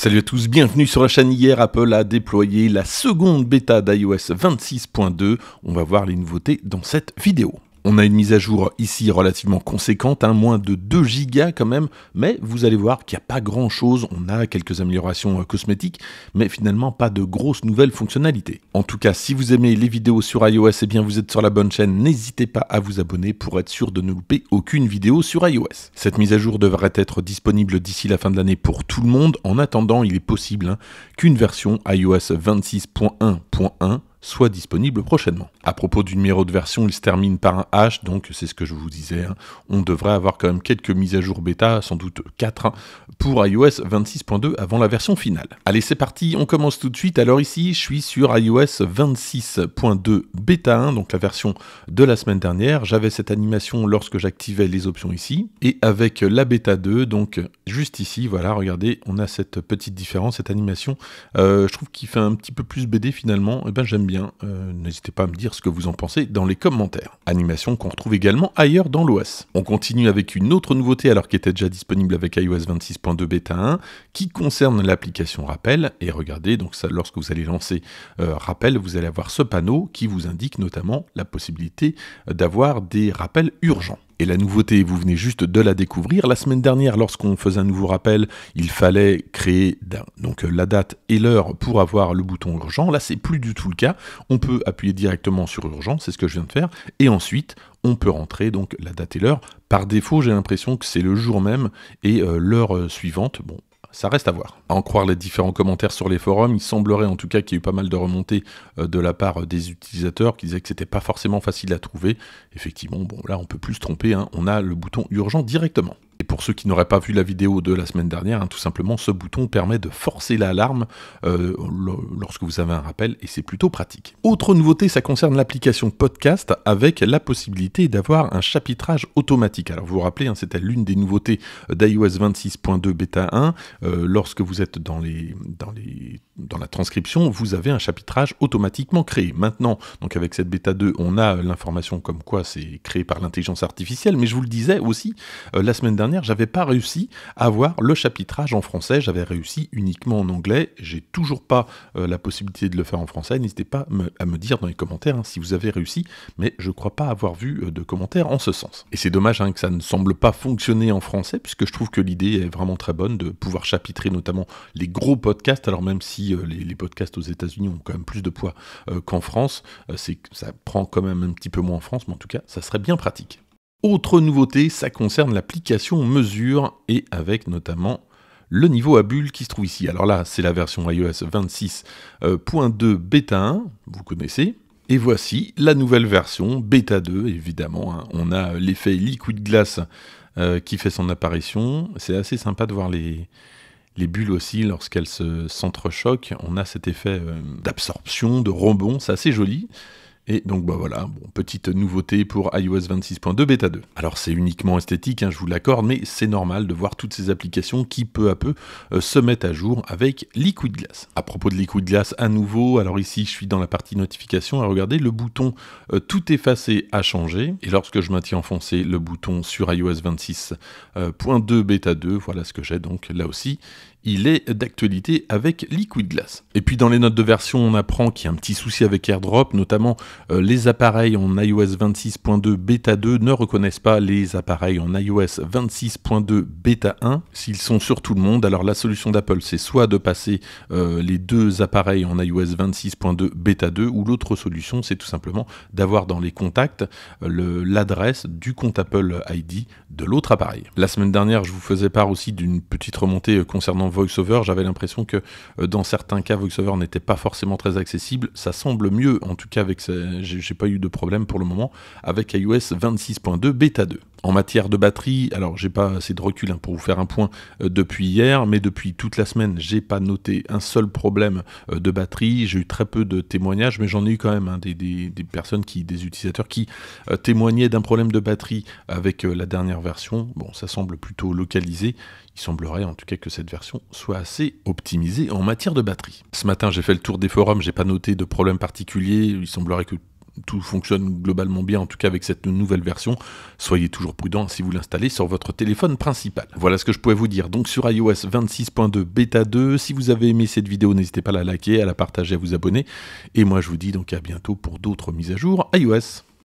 Salut à tous, bienvenue sur la chaîne. Hier, Apple a déployé la seconde bêta d'iOS 26.2. On va voir les nouveautés dans cette vidéo. On a une mise à jour ici relativement conséquente, moins de 2 Go quand même, mais vous allez voir qu'il n'y a pas grand chose, on a quelques améliorations cosmétiques, mais finalement pas de grosses nouvelles fonctionnalités. En tout cas, si vous aimez les vidéos sur iOS, eh bien vous êtes sur la bonne chaîne, n'hésitez pas à vous abonner pour être sûr de ne louper aucune vidéo sur iOS. Cette mise à jour devrait être disponible d'ici la fin de l'année pour tout le monde. En attendant, il est possible qu'une version iOS 26.1.1 soit disponible prochainement. À propos du numéro de version, il se termine par un H, donc c'est ce que je vous disais, on devrait avoir quand même quelques mises à jour bêta, sans doute 4, pour iOS 26.2 avant la version finale. Allez, c'est parti, on commence tout de suite. Alors ici, je suis sur iOS 26.2 bêta 1, donc la version de la semaine dernière. J'avais cette animation lorsque j'activais les options ici, et avec la bêta 2, donc juste ici, voilà, regardez, on a cette petite différence, cette animation. Je trouve qu'il fait un petit peu plus BD finalement, et ben j'aime bien. N'hésitez pas à me dire ce que vous en pensez dans les commentaires. Animation qu'on retrouve également ailleurs dans l'OS. On continue avec une autre nouveauté alors qui était déjà disponible avec iOS 26.2 bêta 1 qui concerne l'application Rappel. Et regardez, donc ça, lorsque vous allez lancer Rappel, vous allez avoir ce panneau qui vous indique notamment la possibilité d'avoir des rappels urgents. Et la nouveauté, vous venez juste de la découvrir. La semaine dernière, lorsqu'on faisait un nouveau rappel, il fallait créer donc la date et l'heure pour avoir le bouton urgent. Là, c'est plus du tout le cas. On peut appuyer directement sur urgent, c'est ce que je viens de faire. Et ensuite, on peut rentrer donc la date et l'heure. Par défaut, j'ai l'impression que c'est le jour même et l'heure suivante. Bon. Ça reste à voir. À en croire les différents commentaires sur les forums, il semblerait en tout cas qu'il y a eu pas mal de remontées de la part des utilisateurs qui disaient que c'était pas forcément facile à trouver. Effectivement, bon là on peut plus se tromper, on a le bouton urgent directement. Et pour ceux qui n'auraient pas vu la vidéo de la semaine dernière, tout simplement ce bouton permet de forcer l'alarme lorsque vous avez un rappel et c'est plutôt pratique. Autre nouveauté, ça concerne l'application Podcast avec la possibilité d'avoir un chapitrage automatique. Alors vous vous rappelez, c'était l'une des nouveautés d'iOS 26.2 bêta 1. Lorsque vous êtes dans la transcription, vous avez un chapitrage automatiquement créé. Maintenant, donc avec cette bêta 2, on a l'information comme quoi c'est créé par l'intelligence artificielle, mais je vous le disais aussi, la semaine dernière, j'avais pas réussi à avoir le chapitrage en français, j'avais réussi uniquement en anglais, j'ai toujours pas la possibilité de le faire en français, n'hésitez pas à me dire dans les commentaires si vous avez réussi, mais je crois pas avoir vu de commentaires en ce sens. Et c'est dommage que ça ne semble pas fonctionner en français, puisque je trouve que l'idée est vraiment très bonne de pouvoir chapitrer notamment les gros podcasts, alors même si les podcasts aux États-Unis ont quand même plus de poids qu'en France, ça prend quand même un petit peu moins en France, mais en tout cas, ça serait bien pratique. Autre nouveauté, ça concerne l'application Mesure et avec notamment le niveau à bulles qui se trouve ici. Alors là, c'est la version iOS 26.2 bêta 1, vous connaissez. Et voici la nouvelle version bêta 2, évidemment. On a l'effet Liquid Glass qui fait son apparition. C'est assez sympa de voir les bulles aussi lorsqu'elles s'entrechoquent. On a cet effet d'absorption, de rebond, c'est assez joli. Et donc voilà, petite nouveauté pour iOS 26.2 bêta 2. Alors c'est uniquement esthétique, je vous l'accorde, mais c'est normal de voir toutes ces applications qui peu à peu se mettent à jour avec Liquid Glass. À propos de Liquid Glass, à nouveau, alors ici je suis dans la partie notification, et regardez, le bouton tout effacé a changé, et lorsque je maintiens enfoncé le bouton sur iOS 26.2 bêta 2, voilà ce que j'ai donc là aussi. Il est d'actualité avec Liquid Glass. Et puis dans les notes de version, on apprend qu'il y a un petit souci avec AirDrop, notamment les appareils en iOS 26.2 bêta 2 ne reconnaissent pas les appareils en iOS 26.2 bêta 1 s'ils sont sur tout le monde. Alors la solution d'Apple, c'est soit de passer les deux appareils en iOS 26.2 bêta 2, ou l'autre solution, c'est tout simplement d'avoir dans les contacts l'adresse du compte Apple ID de l'autre appareil. La semaine dernière, je vous faisais part aussi d'une petite remontée concernant VoiceOver. J'avais l'impression que dans certains cas, VoiceOver n'était pas forcément très accessible. Ça semble mieux, en tout cas, j'ai pas eu de problème pour le moment avec iOS 26.2 bêta 2. En matière de batterie, alors j'ai pas assez de recul pour vous faire un point depuis hier, mais depuis toute la semaine, j'ai pas noté un seul problème de batterie. J'ai eu très peu de témoignages, mais j'en ai eu quand même des personnes, des utilisateurs qui témoignaient d'un problème de batterie avec la dernière version. Bon, ça semble plutôt localisé. Il semblerait en tout cas que cette version soit assez optimisée en matière de batterie. Ce matin, j'ai fait le tour des forums, j'ai pas noté de problème particulier. Il semblerait que tout fonctionne globalement bien, en tout cas avec cette nouvelle version. Soyez toujours prudent si vous l'installez sur votre téléphone principal. Voilà ce que je pouvais vous dire donc sur iOS 26.2 Bêta 2. Si vous avez aimé cette vidéo, n'hésitez pas à la liker, à la partager, à vous abonner. Et moi je vous dis donc à bientôt pour d'autres mises à jour iOS.